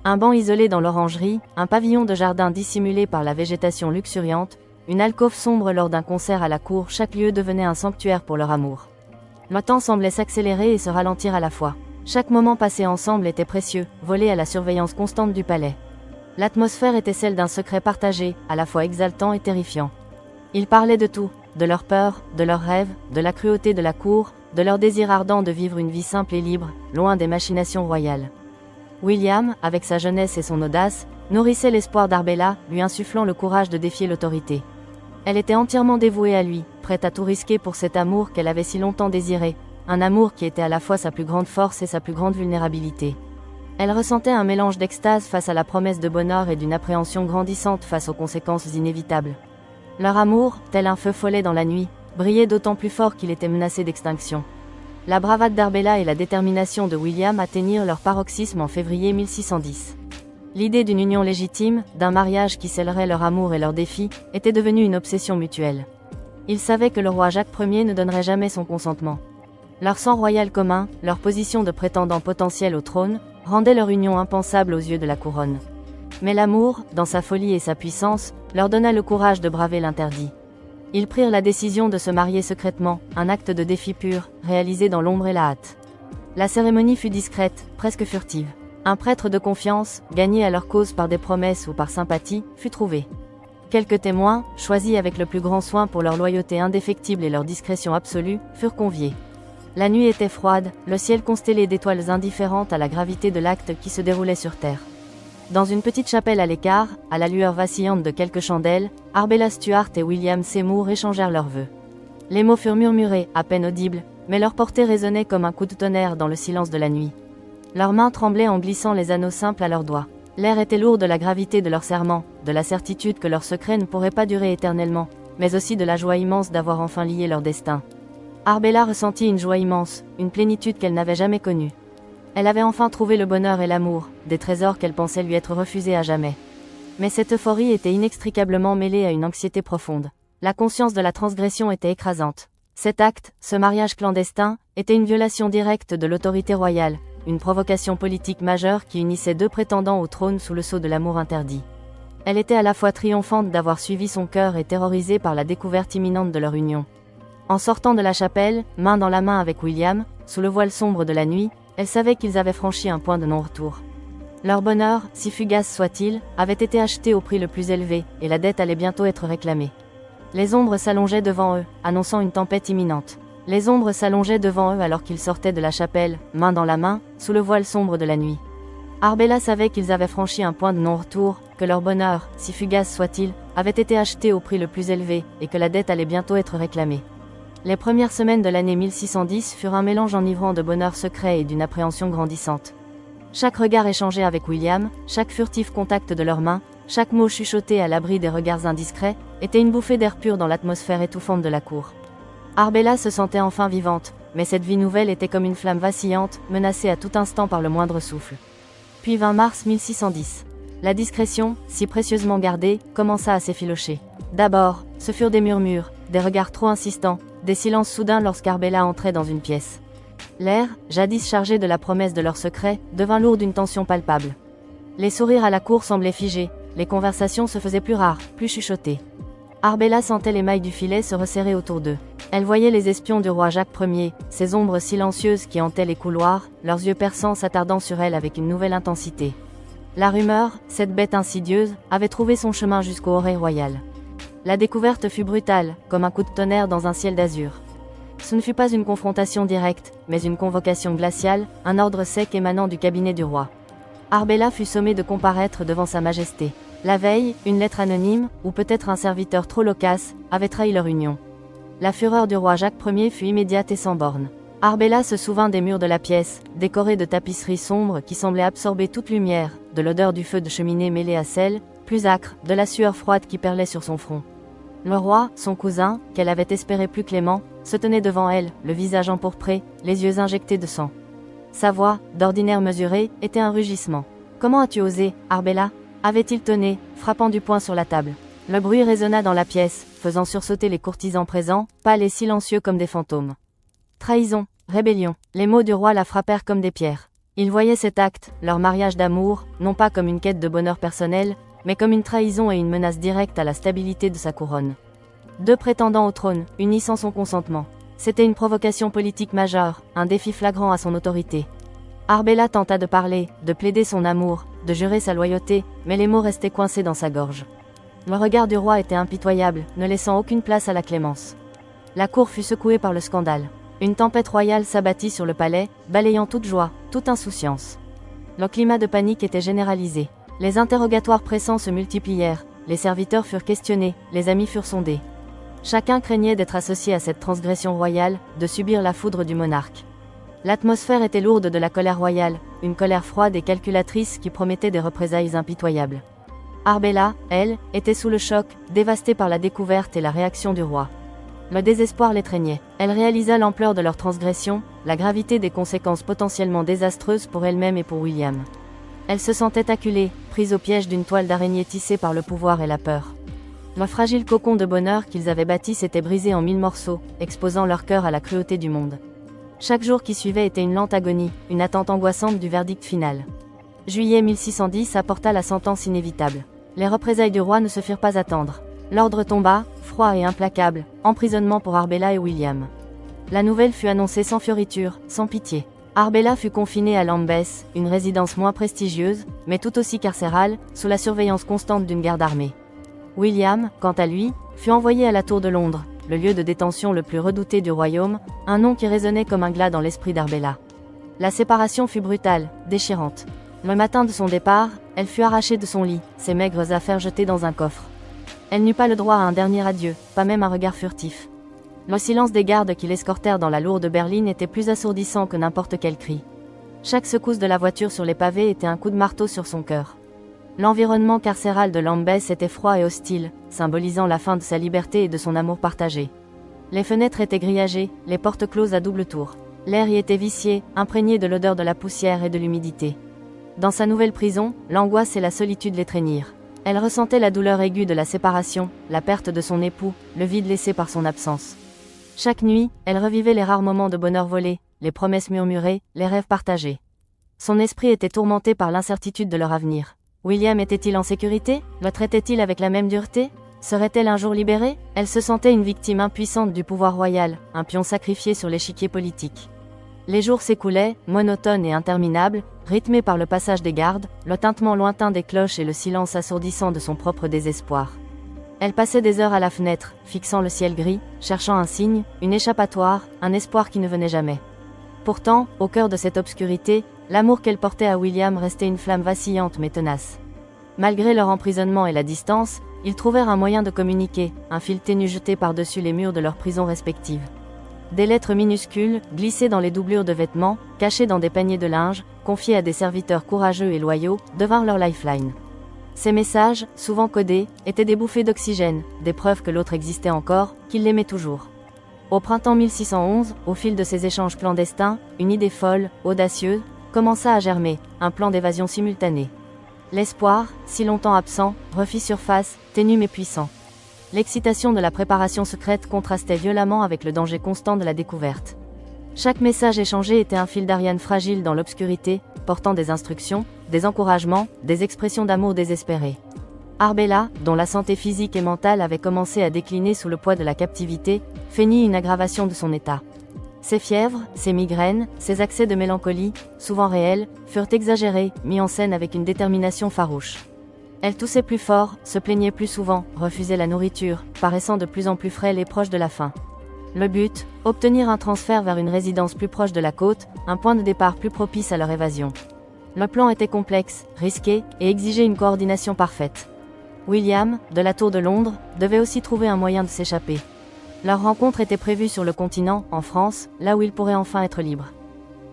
[SPEAKER 1] Un banc isolé dans l'orangerie, un pavillon de jardin dissimulé par la végétation luxuriante, une alcôve sombre lors d'un concert à la cour, chaque lieu devenait un sanctuaire pour leur amour. Le temps semblait s'accélérer et se ralentir à la fois. Chaque moment passé ensemble était précieux, volé à la surveillance constante du palais. L'atmosphère était celle d'un secret partagé, à la fois exaltant et terrifiant. Ils parlaient de tout, de leurs peurs, de leurs rêves, de la cruauté de la cour, de leur désir ardent de vivre une vie simple et libre, loin des machinations royales. William, avec sa jeunesse et son audace, nourrissait l'espoir d'Arbella, lui insufflant le courage de défier l'autorité. Elle était entièrement dévouée à lui, prête à tout risquer pour cet amour qu'elle avait si longtemps désiré, un amour qui était à la fois sa plus grande force et sa plus grande vulnérabilité. Elle ressentait un mélange d'extase face à la promesse de bonheur et d'une appréhension grandissante face aux conséquences inévitables. Leur amour, tel un feu follet dans la nuit, brillait d'autant plus fort qu'il était menacé d'extinction. La bravade d'Arbella et la détermination de William atteignirent leur paroxysme en février 1610. L'idée d'une union légitime, d'un mariage qui scellerait leur amour et leurs défis, était devenue une obsession mutuelle. Ils savaient que le roi Jacques Ier ne donnerait jamais son consentement. Leur sang royal commun, leur position de prétendant potentiel au trône, rendaient leur union impensable aux yeux de la couronne. Mais l'amour, dans sa folie et sa puissance, leur donna le courage de braver l'interdit. Ils prirent la décision de se marier secrètement, un acte de défi pur, réalisé dans l'ombre et la hâte. La cérémonie fut discrète, presque furtive. Un prêtre de confiance, gagné à leur cause par des promesses ou par sympathie, fut trouvé. Quelques témoins, choisis avec le plus grand soin pour leur loyauté indéfectible et leur discrétion absolue, furent conviés. La nuit était froide, le ciel constellé d'étoiles indifférentes à la gravité de l'acte qui se déroulait sur terre. Dans une petite chapelle à l'écart, à la lueur vacillante de quelques chandelles, Arbella Stuart et William Seymour échangèrent leurs vœux. Les mots furent murmurés, à peine audibles, mais leur portée résonnait comme un coup de tonnerre dans le silence de la nuit. Leurs mains tremblaient en glissant les anneaux simples à leurs doigts. L'air était lourd de la gravité de leur serment, de la certitude que leur secret ne pourrait pas durer éternellement, mais aussi de la joie immense d'avoir enfin lié leur destin. Arbella ressentit une joie immense, une plénitude qu'elle n'avait jamais connue. Elle avait enfin trouvé le bonheur et l'amour, des trésors qu'elle pensait lui être refusés à jamais. Mais cette euphorie était inextricablement mêlée à une anxiété profonde. La conscience de la transgression était écrasante. Cet acte, ce mariage clandestin, était une violation directe de l'autorité royale, une provocation politique majeure qui unissait deux prétendants au trône sous le sceau de l'amour interdit. Elle était à la fois triomphante d'avoir suivi son cœur et terrorisée par la découverte imminente de leur union. En sortant de la chapelle, main dans la main avec William, sous le voile sombre de la nuit, elle savait qu'ils avaient franchi un point de non-retour. Leur bonheur, si fugace soit-il, avait été acheté au prix le plus élevé, et la dette allait bientôt être réclamée. Les ombres s'allongeaient devant eux, annonçant une tempête imminente. Les ombres s'allongeaient devant eux alors qu'ils sortaient de la chapelle, main dans la main, sous le voile sombre de la nuit. Arbella savait qu'ils avaient franchi un point de non-retour, que leur bonheur, si fugace soit-il, avait été acheté au prix le plus élevé, et que la dette allait bientôt être réclamée. Les premières semaines de l'année 1610 furent un mélange enivrant de bonheur secret et d'une appréhension grandissante. Chaque regard échangé avec William, chaque furtif contact de leurs mains, chaque mot chuchoté à l'abri des regards indiscrets, était une bouffée d'air pur dans l'atmosphère étouffante de la cour. Arbella se sentait enfin vivante, mais cette vie nouvelle était comme une flamme vacillante, menacée à tout instant par le moindre souffle. Puis 20 mars 1610. La discrétion, si précieusement gardée, commença à s'effilocher. D'abord, ce furent des murmures, des regards trop insistants, des silences soudains lorsqu'Arbella entrait dans une pièce. L'air, jadis chargé de la promesse de leur secret, devint lourd d'une tension palpable. Les sourires à la cour semblaient figés, les conversations se faisaient plus rares, plus chuchotées. Arbella sentait les mailles du filet se resserrer autour d'eux. Elle voyait les espions du roi Jacques Ier, ces ombres silencieuses qui hantaient les couloirs, leurs yeux perçants s'attardant sur elle avec une nouvelle intensité. La rumeur, cette bête insidieuse, avait trouvé son chemin jusqu'au oreille royale. La découverte fut brutale, comme un coup de tonnerre dans un ciel d'azur. Ce ne fut pas une confrontation directe, mais une convocation glaciale, un ordre sec émanant du cabinet du roi. Arbella fut sommée de comparaître devant sa majesté. La veille, une lettre anonyme, ou peut-être un serviteur trop loquace, avait trahi leur union. La fureur du roi Jacques Ier fut immédiate et sans borne. Arbella se souvint des murs de la pièce, décorés de tapisseries sombres qui semblaient absorber toute lumière, de l'odeur du feu de cheminée mêlée à celle, plus âcre, de la sueur froide qui perlait sur son front. Le roi, son cousin, qu'elle avait espéré plus clément, se tenait devant elle, le visage empourpré, les yeux injectés de sang. Sa voix, d'ordinaire mesurée, était un rugissement. « Comment as-tu osé, Arbella ?» avait-il tonné, frappant du poing sur la table. Le bruit résonna dans la pièce, faisant sursauter les courtisans présents, pâles et silencieux comme des fantômes. Trahison, rébellion, les mots du roi la frappèrent comme des pierres. Il voyait cet acte, leur mariage d'amour, non pas comme une quête de bonheur personnel, mais comme une trahison et une menace directe à la stabilité de sa couronne. Deux prétendants au trône, unis sans son consentement. C'était une provocation politique majeure, un défi flagrant à son autorité. Arbella tenta de parler, de plaider son amour, de jurer sa loyauté, mais les mots restaient coincés dans sa gorge. Le regard du roi était impitoyable, ne laissant aucune place à la clémence. La cour fut secouée par le scandale. Une tempête royale s'abattit sur le palais, balayant toute joie, toute insouciance. Le climat de panique était généralisé. Les interrogatoires pressants se multiplièrent, les serviteurs furent questionnés, les amis furent sondés. Chacun craignait d'être associé à cette transgression royale, de subir la foudre du monarque. L'atmosphère était lourde de la colère royale, une colère froide et calculatrice qui promettait des représailles impitoyables. Arbella, elle, était sous le choc, dévastée par la découverte et la réaction du roi. Le désespoir l'étreignait. Elle réalisa l'ampleur de leur transgression, la gravité des conséquences potentiellement désastreuses pour elle-même et pour William. Elle se sentait acculée, prise au piège d'une toile d'araignée tissée par le pouvoir et la peur. Le fragile cocon de bonheur qu'ils avaient bâti s'était brisé en 1000 morceaux, exposant leur cœur à la cruauté du monde. Chaque jour qui suivait était une lente agonie, une attente angoissante du verdict final. Juillet 1610 apporta la sentence inévitable. Les représailles du roi ne se firent pas attendre. L'ordre tomba, froid et implacable, emprisonnement pour Arbella et William. La nouvelle fut annoncée sans fioriture, sans pitié. Arbella fut confinée à Lambeth, une résidence moins prestigieuse, mais tout aussi carcérale, sous la surveillance constante d'une garde armée. William, quant à lui, fut envoyé à la Tour de Londres, le lieu de détention le plus redouté du royaume, un nom qui résonnait comme un glas dans l'esprit d'Arbella. La séparation fut brutale, déchirante. Le matin de son départ, elle fut arrachée de son lit, ses maigres affaires jetées dans un coffre. Elle n'eut pas le droit à un dernier adieu, pas même un regard furtif. Le silence des gardes qui l'escortèrent dans la lourde berline était plus assourdissant que n'importe quel cri. Chaque secousse de la voiture sur les pavés était un coup de marteau sur son cœur. L'environnement carcéral de Lambeth était froid et hostile, symbolisant la fin de sa liberté et de son amour partagé. Les fenêtres étaient grillagées, les portes closes à double tour. L'air y était vicié, imprégné de l'odeur de la poussière et de l'humidité. Dans sa nouvelle prison, l'angoisse et la solitude l'étreignirent. Elle ressentait la douleur aiguë de la séparation, la perte de son époux, le vide laissé par son absence. Chaque nuit, elle revivait les rares moments de bonheur volés, les promesses murmurées, les rêves partagés. Son esprit était tourmenté par l'incertitude de leur avenir. William était-il en sécurité? Le traitait-il avec la même dureté? Serait-elle un jour libérée? Elle se sentait une victime impuissante du pouvoir royal, un pion sacrifié sur l'échiquier politique. Les jours s'écoulaient, monotones et interminables, rythmés par le passage des gardes, le tintement lointain des cloches et le silence assourdissant de son propre désespoir. Elle passait des heures à la fenêtre, fixant le ciel gris, cherchant un signe, une échappatoire, un espoir qui ne venait jamais. Pourtant, au cœur de cette obscurité, l'amour qu'elle portait à William restait une flamme vacillante mais tenace. Malgré leur emprisonnement et la distance, ils trouvèrent un moyen de communiquer, un fil ténu jeté par-dessus les murs de leurs prisons respectives. Des lettres minuscules, glissées dans les doublures de vêtements, cachées dans des paniers de linge, confiées à des serviteurs courageux et loyaux, devinrent leur lifeline. Ces messages, souvent codés, étaient des bouffées d'oxygène, des preuves que l'autre existait encore, qu'il l'aimait toujours. Au printemps 1611, au fil de ces échanges clandestins, une idée folle, audacieuse, commença à germer, un plan d'évasion simultané. L'espoir, si longtemps absent, refit surface, ténu mais puissant. L'excitation de la préparation secrète contrastait violemment avec le danger constant de la découverte. Chaque message échangé était un fil d'Ariane fragile dans l'obscurité, portant des instructions, des encouragements, des expressions d'amour désespérées. Arbella, dont la santé physique et mentale avait commencé à décliner sous le poids de la captivité, feignit une aggravation de son état. Ses fièvres, ses migraines, ses accès de mélancolie, souvent réels, furent exagérés, mis en scène avec une détermination farouche. Elle toussait plus fort, se plaignait plus souvent, refusait la nourriture, paraissant de plus en plus frêle et proche de la faim. Le but, obtenir un transfert vers une résidence plus proche de la côte, un point de départ plus propice à leur évasion. Le plan était complexe, risqué, et exigeait une coordination parfaite. William, de la Tour de Londres, devait aussi trouver un moyen de s'échapper. Leur rencontre était prévue sur le continent, en France, là où il pourrait enfin être libre.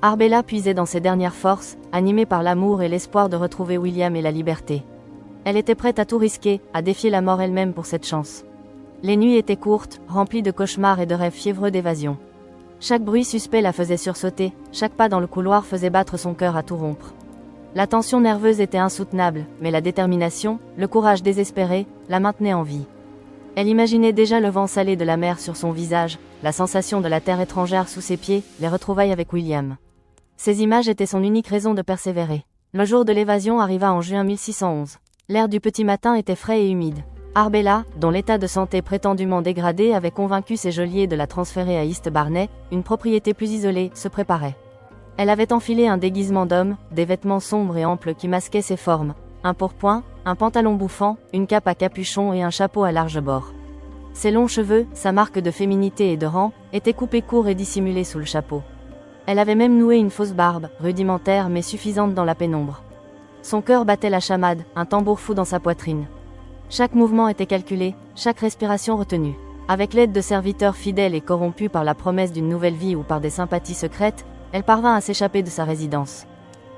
[SPEAKER 1] Arbella puisait dans ses dernières forces, animée par l'amour et l'espoir de retrouver William et la liberté. Elle était prête à tout risquer, à défier la mort elle-même pour cette chance. Les nuits étaient courtes, remplies de cauchemars et de rêves fiévreux d'évasion. Chaque bruit suspect la faisait sursauter, chaque pas dans le couloir faisait battre son cœur à tout rompre. La tension nerveuse était insoutenable, mais la détermination, le courage désespéré, la maintenaient en vie. Elle imaginait déjà le vent salé de la mer sur son visage, la sensation de la terre étrangère sous ses pieds, les retrouvailles avec William. Ces images étaient son unique raison de persévérer. Le jour de l'évasion arriva en juin 1611. L'air du petit matin était frais et humide. Arbella, dont l'état de santé prétendument dégradé avait convaincu ses geôliers de la transférer à East Barnet, une propriété plus isolée, se préparait. Elle avait enfilé un déguisement d'homme, des vêtements sombres et amples qui masquaient ses formes, un pourpoint, un pantalon bouffant, une cape à capuchon et un chapeau à large bord. Ses longs cheveux, sa marque de féminité et de rang, étaient coupés courts et dissimulés sous le chapeau. Elle avait même noué une fausse barbe, rudimentaire mais suffisante dans la pénombre. Son cœur battait la chamade, un tambour fou dans sa poitrine. Chaque mouvement était calculé, chaque respiration retenue. Avec l'aide de serviteurs fidèles et corrompus par la promesse d'une nouvelle vie ou par des sympathies secrètes, elle parvint à s'échapper de sa résidence.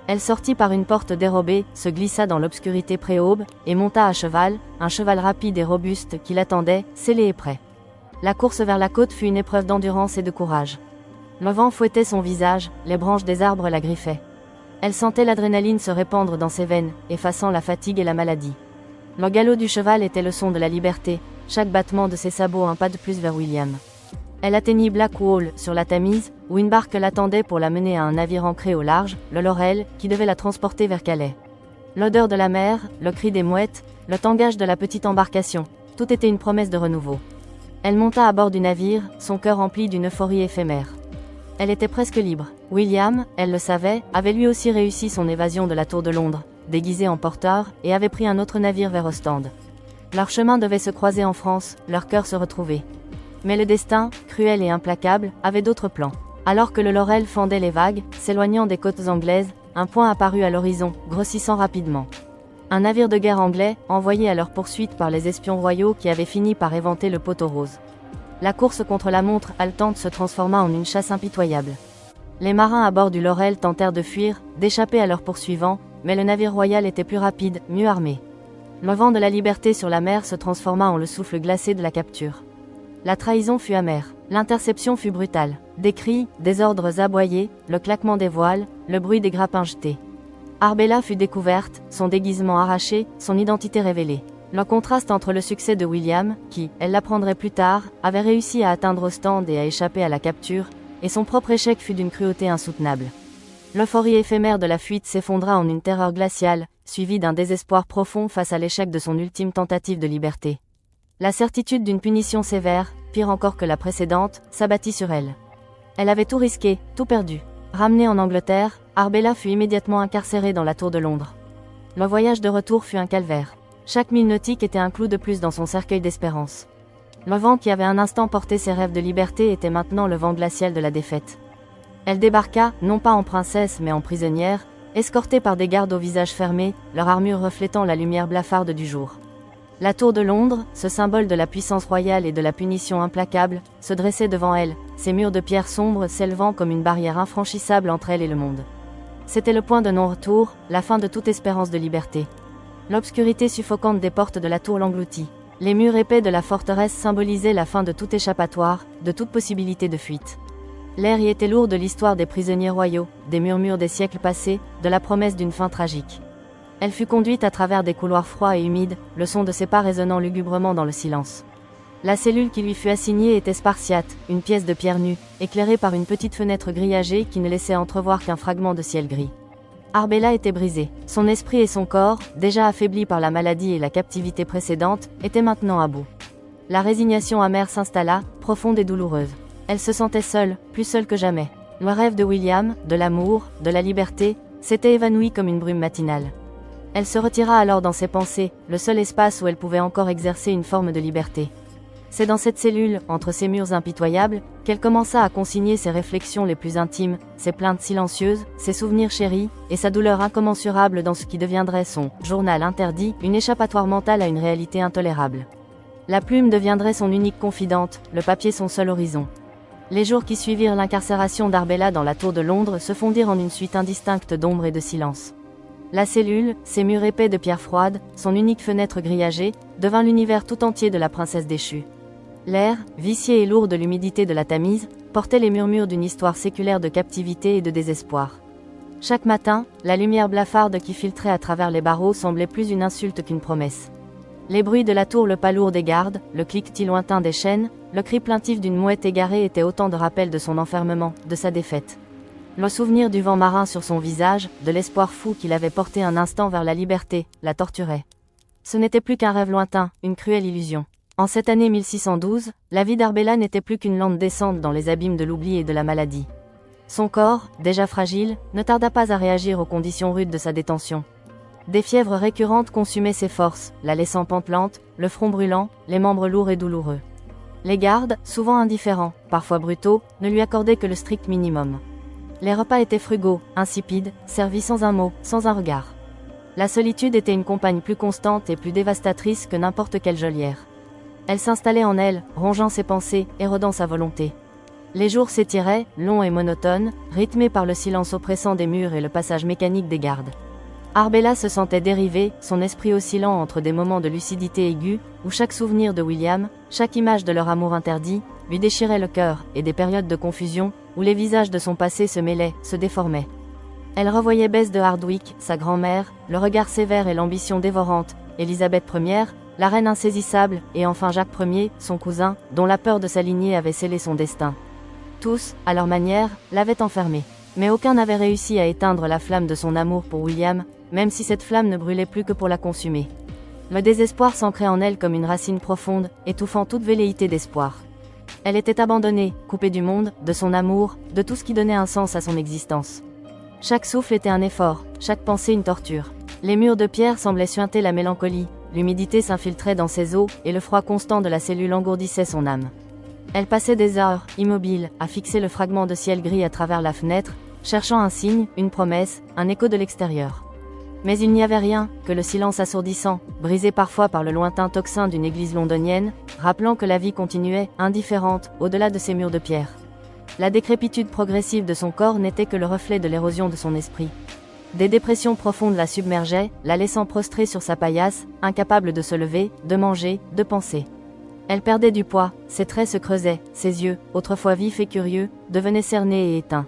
[SPEAKER 1] Elle sortit par une porte dérobée, se glissa dans l'obscurité pré-aube, et monta à cheval, un cheval rapide et robuste qui l'attendait, scellé et prêt. La course vers la côte fut une épreuve d'endurance et de courage. Le vent fouettait son visage, les branches des arbres la griffaient. Elle sentait l'adrénaline se répandre dans ses veines, effaçant la fatigue et la maladie. Le galop du cheval était le son de la liberté, chaque battement de ses sabots un pas de plus vers William. Elle atteignit Blackwall, sur la Tamise, où une barque l'attendait pour la mener à un navire ancré au large, le Laurel, qui devait la transporter vers Calais. L'odeur de la mer, le cri des mouettes, le tangage de la petite embarcation, tout était une promesse de renouveau. Elle monta à bord du navire, son cœur rempli d'une euphorie éphémère. Elle était presque libre. William, elle le savait, avait lui aussi réussi son évasion de la Tour de Londres, déguisé en porteur, et avait pris un autre navire vers Ostende. Leurs chemins devaient se croiser en France, leurs cœurs se retrouver. Mais le destin, cruel et implacable, avait d'autres plans. Alors que le Laurel fendait les vagues, s'éloignant des côtes anglaises, un point apparut à l'horizon, grossissant rapidement. Un navire de guerre anglais, envoyé à leur poursuite par les espions royaux qui avaient fini par éventer le poteau rose. La course contre la montre haletante se transforma en une chasse impitoyable. Les marins à bord du Laurel tentèrent de fuir, d'échapper à leurs poursuivants, mais le navire royal était plus rapide, mieux armé. Le vent de la liberté sur la mer se transforma en le souffle glacé de la capture. La trahison fut amère, l'interception fut brutale. Des cris, des ordres aboyés, le claquement des voiles, le bruit des grappins jetés. Arbella fut découverte, son déguisement arraché, son identité révélée. Le contraste entre le succès de William, qui, elle l'apprendrait plus tard, avait réussi à atteindre Ostende et à échapper à la capture, et son propre échec fut d'une cruauté insoutenable. L'euphorie éphémère de la fuite s'effondra en une terreur glaciale, suivie d'un désespoir profond face à l'échec de son ultime tentative de liberté. La certitude d'une punition sévère, pire encore que la précédente, s'abattit sur elle. Elle avait tout risqué, tout perdu. Ramenée en Angleterre, Arbella fut immédiatement incarcérée dans la Tour de Londres. Le voyage de retour fut un calvaire. Chaque mille nautique était un clou de plus dans son cercueil d'espérance. Le vent qui avait un instant porté ses rêves de liberté était maintenant le vent glacial de la défaite. Elle débarqua, non pas en princesse mais en prisonnière, escortée par des gardes au visage fermé, leur armure reflétant la lumière blafarde du jour. La Tour de Londres, ce symbole de la puissance royale et de la punition implacable, se dressait devant elle, ses murs de pierre sombre s'élevant comme une barrière infranchissable entre elle et le monde. C'était le point de non-retour, la fin de toute espérance de liberté. L'obscurité suffocante des portes de la tour l'engloutit. Les murs épais de la forteresse symbolisaient la fin de tout échappatoire, de toute possibilité de fuite. L'air y était lourd de l'histoire des prisonniers royaux, des murmures des siècles passés, de la promesse d'une fin tragique. Elle fut conduite à travers des couloirs froids et humides, le son de ses pas résonnant lugubrement dans le silence. La cellule qui lui fut assignée était spartiate, une pièce de pierre nue, éclairée par une petite fenêtre grillagée qui ne laissait entrevoir qu'un fragment de ciel gris. Arbella était brisée. Son esprit et son corps, déjà affaiblis par la maladie et la captivité précédente, étaient maintenant à bout. La résignation amère s'installa, profonde et douloureuse. Elle se sentait seule, plus seule que jamais. Le rêve de William, de l'amour, de la liberté, s'était évanoui comme une brume matinale. Elle se retira alors dans ses pensées, le seul espace où elle pouvait encore exercer une forme de liberté. C'est dans cette cellule, entre ces murs impitoyables, qu'elle commença à consigner ses réflexions les plus intimes, ses plaintes silencieuses, ses souvenirs chéris, et sa douleur incommensurable dans ce qui deviendrait son journal interdit, une échappatoire mentale à une réalité intolérable. La plume deviendrait son unique confidente, le papier son seul horizon. Les jours qui suivirent l'incarcération d'Arbella dans la Tour de Londres se fondirent en une suite indistincte d'ombre et de silence. La cellule, ses murs épais de pierre froide, son unique fenêtre grillagée, devint l'univers tout entier de la princesse déchue. L'air, vicié et lourd de l'humidité de la Tamise, portait les murmures d'une histoire séculaire de captivité et de désespoir. Chaque matin, la lumière blafarde qui filtrait à travers les barreaux semblait plus une insulte qu'une promesse. Les bruits de la tour, le pas lourd des gardes, le cliquetis lointain des chaînes, le cri plaintif d'une mouette égarée étaient autant de rappels de son enfermement, de sa défaite. Le souvenir du vent marin sur son visage, de l'espoir fou qu'il avait porté un instant vers la liberté, la torturait. Ce n'était plus qu'un rêve lointain, une cruelle illusion. En cette année 1612, la vie d'Arbella n'était plus qu'une lente descente dans les abîmes de l'oubli et de la maladie. Son corps, déjà fragile, ne tarda pas à réagir aux conditions rudes de sa détention. Des fièvres récurrentes consumaient ses forces, la laissant pantelante, le front brûlant, les membres lourds et douloureux. Les gardes, souvent indifférents, parfois brutaux, ne lui accordaient que le strict minimum. Les repas étaient frugaux, insipides, servis sans un mot, sans un regard. La solitude était une compagne plus constante et plus dévastatrice que n'importe quelle geôlière. Elle s'installait en elle, rongeant ses pensées, érodant sa volonté. Les jours s'étiraient, longs et monotones, rythmés par le silence oppressant des murs et le passage mécanique des gardes. Arbella se sentait dérivée, son esprit oscillant entre des moments de lucidité aiguë, où chaque souvenir de William, chaque image de leur amour interdit, lui déchirait le cœur, et des périodes de confusion, où les visages de son passé se mêlaient, se déformaient. Elle revoyait Bess de Hardwicke, sa grand-mère, le regard sévère et l'ambition dévorante, Élisabeth Ier, la reine insaisissable, et enfin Jacques Ier, son cousin, dont la peur de sa lignée avait scellé son destin. Tous, à leur manière, l'avaient enfermée. Mais aucun n'avait réussi à éteindre la flamme de son amour pour William, même si cette flamme ne brûlait plus que pour la consumer. Le désespoir s'ancrait en elle comme une racine profonde, étouffant toute velléité d'espoir. Elle était abandonnée, coupée du monde, de son amour, de tout ce qui donnait un sens à son existence. Chaque souffle était un effort, chaque pensée une torture. Les murs de pierre semblaient suinter la mélancolie, l'humidité s'infiltrait dans ses os, et le froid constant de la cellule engourdissait son âme. Elle passait des heures, immobile, à fixer le fragment de ciel gris à travers la fenêtre, cherchant un signe, une promesse, un écho de l'extérieur. Mais il n'y avait rien, que le silence assourdissant, brisé parfois par le lointain tocsin d'une église londonienne, rappelant que la vie continuait, indifférente, au-delà de ces murs de pierre. La décrépitude progressive de son corps n'était que le reflet de l'érosion de son esprit. Des dépressions profondes la submergeaient, la laissant prostrée sur sa paillasse, incapable de se lever, de manger, de penser. Elle perdait du poids, ses traits se creusaient, ses yeux, autrefois vifs et curieux, devenaient cernés et éteints.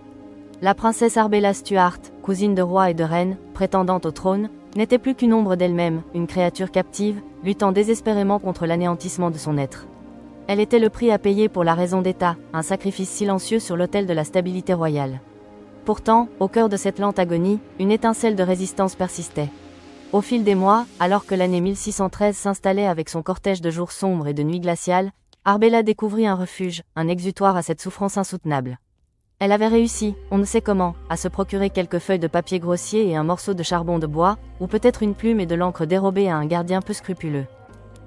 [SPEAKER 1] La princesse Arbella Stuart, cousine de roi et de reine, prétendante au trône, n'était plus qu'une ombre d'elle-même, une créature captive, luttant désespérément contre l'anéantissement de son être. Elle était le prix à payer pour la raison d'État, un sacrifice silencieux sur l'autel de la stabilité royale. Pourtant, au cœur de cette lente agonie, une étincelle de résistance persistait. Au fil des mois, alors que l'année 1613 s'installait avec son cortège de jours sombres et de nuits glaciales, Arbella découvrit un refuge, un exutoire à cette souffrance insoutenable. Elle avait réussi, on ne sait comment, à se procurer quelques feuilles de papier grossier et un morceau de charbon de bois, ou peut-être une plume et de l'encre dérobée à un gardien peu scrupuleux.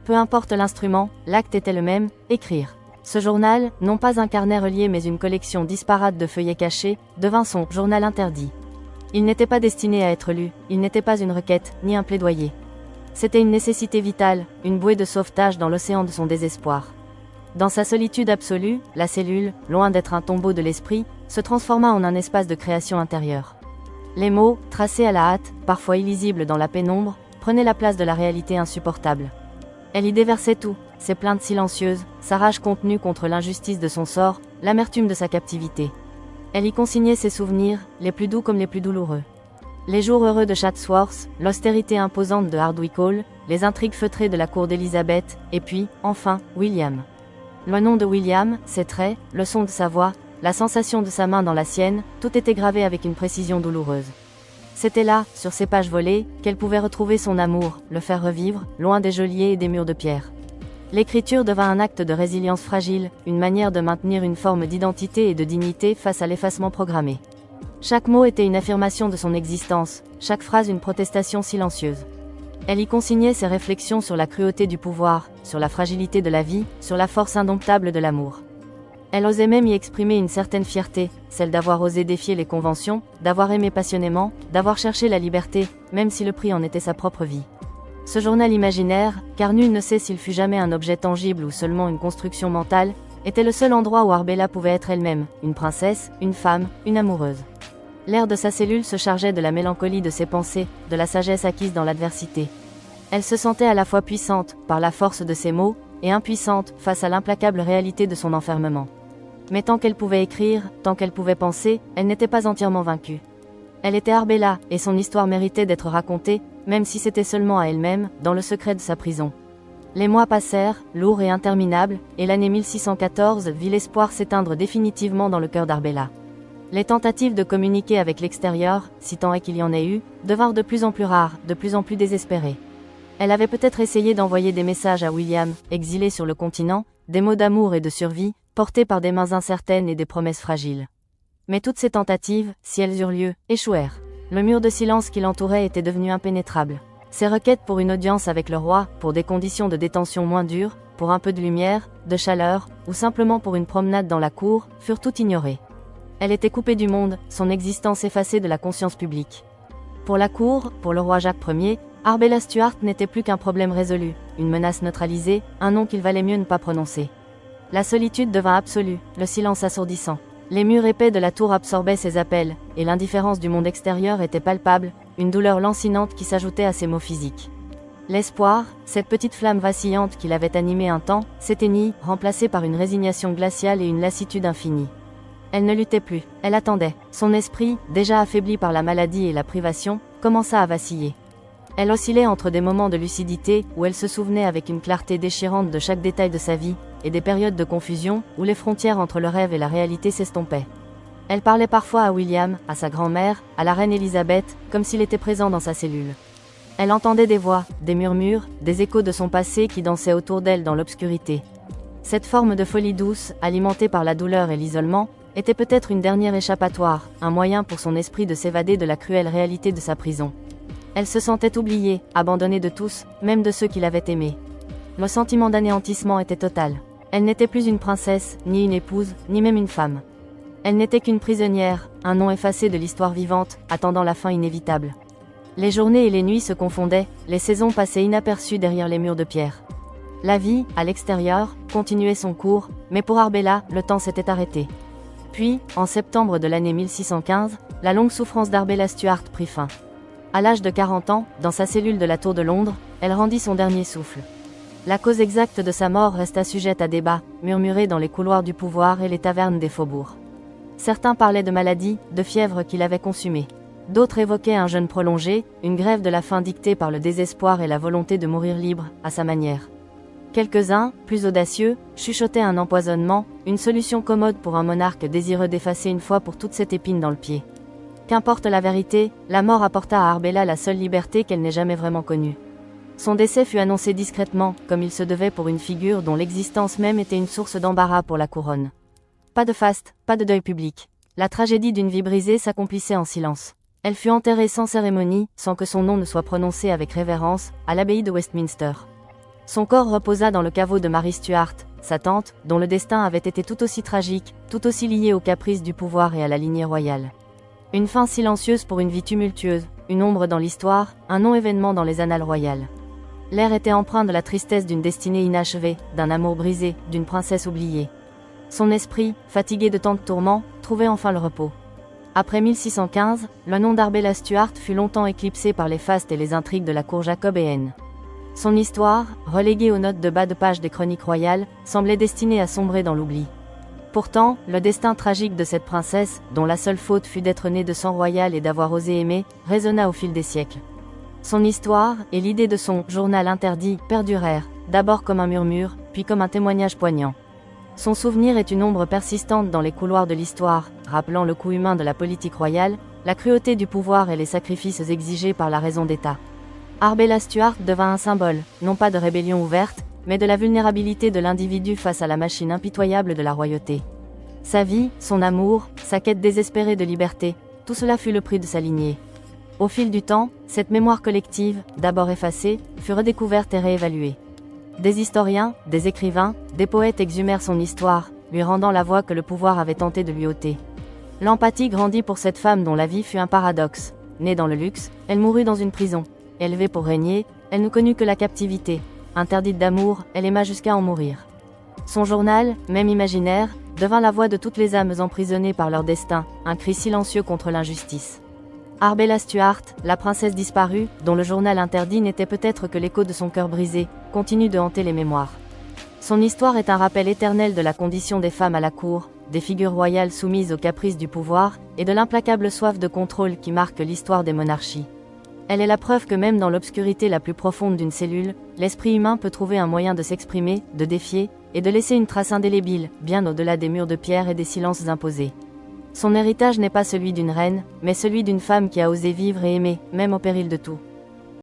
[SPEAKER 1] Peu importe l'instrument, l'acte était le même, écrire. Ce journal, non pas un carnet relié mais une collection disparate de feuillets cachés, devint son « journal interdit ». Il n'était pas destiné à être lu, il n'était pas une requête, ni un plaidoyer. C'était une nécessité vitale, une bouée de sauvetage dans l'océan de son désespoir. Dans sa solitude absolue, la cellule, loin d'être un tombeau de l'esprit, se transforma en un espace de création intérieure. Les mots, tracés à la hâte, parfois illisibles dans la pénombre, prenaient la place de la réalité insupportable. Elle y déversait tout, ses plaintes silencieuses, sa rage contenue contre l'injustice de son sort, l'amertume de sa captivité. Elle y consignait ses souvenirs, les plus doux comme les plus douloureux. Les jours heureux de Chatsworth, l'austérité imposante de Hardwick Hall, les intrigues feutrées de la cour d'Elizabeth, et puis, enfin, William. Le nom de William, ses traits, le son de sa voix, la sensation de sa main dans la sienne, tout était gravé avec une précision douloureuse. C'était là, sur ces pages volées, qu'elle pouvait retrouver son amour, le faire revivre, loin des geôliers et des murs de pierre. L'écriture devint un acte de résilience fragile, une manière de maintenir une forme d'identité et de dignité face à l'effacement programmé. Chaque mot était une affirmation de son existence, chaque phrase une protestation silencieuse. Elle y consignait ses réflexions sur la cruauté du pouvoir, sur la fragilité de la vie, sur la force indomptable de l'amour. Elle osait même y exprimer une certaine fierté, celle d'avoir osé défier les conventions, d'avoir aimé passionnément, d'avoir cherché la liberté, même si le prix en était sa propre vie. Ce journal imaginaire, car nul ne sait s'il fut jamais un objet tangible ou seulement une construction mentale, était le seul endroit où Arbella pouvait être elle-même, une princesse, une femme, une amoureuse. L'air de sa cellule se chargeait de la mélancolie de ses pensées, de la sagesse acquise dans l'adversité. Elle se sentait à la fois puissante, par la force de ses mots, et impuissante, face à l'implacable réalité de son enfermement. Mais tant qu'elle pouvait écrire, tant qu'elle pouvait penser, elle n'était pas entièrement vaincue. Elle était Arbella, et son histoire méritait d'être racontée, même si c'était seulement à elle-même, dans le secret de sa prison. Les mois passèrent, lourds et interminables, et l'année 1614 vit l'espoir s'éteindre définitivement dans le cœur d'Arbella. Les tentatives de communiquer avec l'extérieur, si tant est qu'il y en ait eu, devinrent de plus en plus rares, de plus en plus désespérées. Elle avait peut-être essayé d'envoyer des messages à William, exilé sur le continent, des mots d'amour et de survie, portés par des mains incertaines et des promesses fragiles. Mais toutes ces tentatives, si elles eurent lieu, échouèrent. Le mur de silence qui l'entourait était devenu impénétrable. Ses requêtes pour une audience avec le roi, pour des conditions de détention moins dures, pour un peu de lumière, de chaleur, ou simplement pour une promenade dans la cour, furent toutes ignorées. Elle était coupée du monde, son existence effacée de la conscience publique. Pour la cour, pour le roi Jacques Ier, Arbella Stuart n'était plus qu'un problème résolu, une menace neutralisée, un nom qu'il valait mieux ne pas prononcer. La solitude devint absolue, le silence assourdissant. Les murs épais de la tour absorbaient ses appels, et l'indifférence du monde extérieur était palpable, une douleur lancinante qui s'ajoutait à ses maux physiques. L'espoir, cette petite flamme vacillante qui l'avait animée un temps, s'éteignit, remplacée par une résignation glaciale et une lassitude infinie. Elle ne luttait plus, elle attendait. Son esprit, déjà affaibli par la maladie et la privation, commença à vaciller. Elle oscillait entre des moments de lucidité, où elle se souvenait avec une clarté déchirante de chaque détail de sa vie, et des périodes de confusion, où les frontières entre le rêve et la réalité s'estompaient. Elle parlait parfois à William, à sa grand-mère, à la reine Elisabeth, comme s'il était présent dans sa cellule. Elle entendait des voix, des murmures, des échos de son passé qui dansaient autour d'elle dans l'obscurité. Cette forme de folie douce, alimentée par la douleur et l'isolement, était peut-être une dernière échappatoire, un moyen pour son esprit de s'évader de la cruelle réalité de sa prison. Elle se sentait oubliée, abandonnée de tous, même de ceux qui l'avaient aimée. Le sentiment d'anéantissement était total. Elle n'était plus une princesse, ni une épouse, ni même une femme. Elle n'était qu'une prisonnière, un nom effacé de l'histoire vivante, attendant la fin inévitable. Les journées et les nuits se confondaient, les saisons passaient inaperçues derrière les murs de pierre. La vie, à l'extérieur, continuait son cours, mais pour Arbella, le temps s'était arrêté. Puis, en septembre de l'année 1615, la longue souffrance d'Arbella Stuart prit fin. À l'âge de 40 ans, dans sa cellule de la Tour de Londres, elle rendit son dernier souffle. La cause exacte de sa mort resta sujette à débat, murmurée dans les couloirs du pouvoir et les tavernes des faubourgs. Certains parlaient de maladie, de fièvre qui l'avait consumée. D'autres évoquaient un jeûne prolongé, une grève de la faim dictée par le désespoir et la volonté de mourir libre, à sa manière. Quelques-uns, plus audacieux, chuchotaient un empoisonnement, une solution commode pour un monarque désireux d'effacer une fois pour toutes cette épine dans le pied. Qu'importe la vérité, la mort apporta à Arbella la seule liberté qu'elle n'ait jamais vraiment connue. Son décès fut annoncé discrètement, comme il se devait pour une figure dont l'existence même était une source d'embarras pour la couronne. Pas de faste, pas de deuil public. La tragédie d'une vie brisée s'accomplissait en silence. Elle fut enterrée sans cérémonie, sans que son nom ne soit prononcé avec révérence, à l'abbaye de Westminster. Son corps reposa dans le caveau de Mary Stuart, sa tante, dont le destin avait été tout aussi tragique, tout aussi lié aux caprices du pouvoir et à la lignée royale. Une fin silencieuse pour une vie tumultueuse, une ombre dans l'histoire, un non-événement dans les annales royales. L'air était empreint de la tristesse d'une destinée inachevée, d'un amour brisé, d'une princesse oubliée. Son esprit, fatigué de tant de tourments, trouvait enfin le repos. Après 1615, le nom d'Arbella Stuart fut longtemps éclipsé par les fastes et les intrigues de la cour jacobéenne. Son histoire, reléguée aux notes de bas de page des chroniques royales, semblait destinée à sombrer dans l'oubli. Pourtant, le destin tragique de cette princesse, dont la seule faute fut d'être née de sang royal et d'avoir osé aimer, résonna au fil des siècles. Son histoire, et l'idée de son « journal interdit » perdurèrent, d'abord comme un murmure, puis comme un témoignage poignant. Son souvenir est une ombre persistante dans les couloirs de l'histoire, rappelant le coût humain de la politique royale, la cruauté du pouvoir et les sacrifices exigés par la raison d'État. Arbella Stuart devint un symbole, non pas de rébellion ouverte, mais de la vulnérabilité de l'individu face à la machine impitoyable de la royauté. Sa vie, son amour, sa quête désespérée de liberté, tout cela fut le prix de sa lignée. Au fil du temps, cette mémoire collective, d'abord effacée, fut redécouverte et réévaluée. Des historiens, des écrivains, des poètes exhumèrent son histoire, lui rendant la voix que le pouvoir avait tenté de lui ôter. L'empathie grandit pour cette femme dont la vie fut un paradoxe. Née dans le luxe, elle mourut dans une prison. Élevée pour régner, elle ne connut que la captivité. Interdite d'amour, elle aima jusqu'à en mourir. Son journal, même imaginaire, devint la voix de toutes les âmes emprisonnées par leur destin, un cri silencieux contre l'injustice. Arbella Stuart, la princesse disparue, dont le journal interdit n'était peut-être que l'écho de son cœur brisé, continue de hanter les mémoires. Son histoire est un rappel éternel de la condition des femmes à la cour, des figures royales soumises aux caprices du pouvoir, et de l'implacable soif de contrôle qui marque l'histoire des monarchies. Elle est la preuve que même dans l'obscurité la plus profonde d'une cellule, l'esprit humain peut trouver un moyen de s'exprimer, de défier, et de laisser une trace indélébile, bien au-delà des murs de pierre et des silences imposés. Son héritage n'est pas celui d'une reine, mais celui d'une femme qui a osé vivre et aimer, même au péril de tout.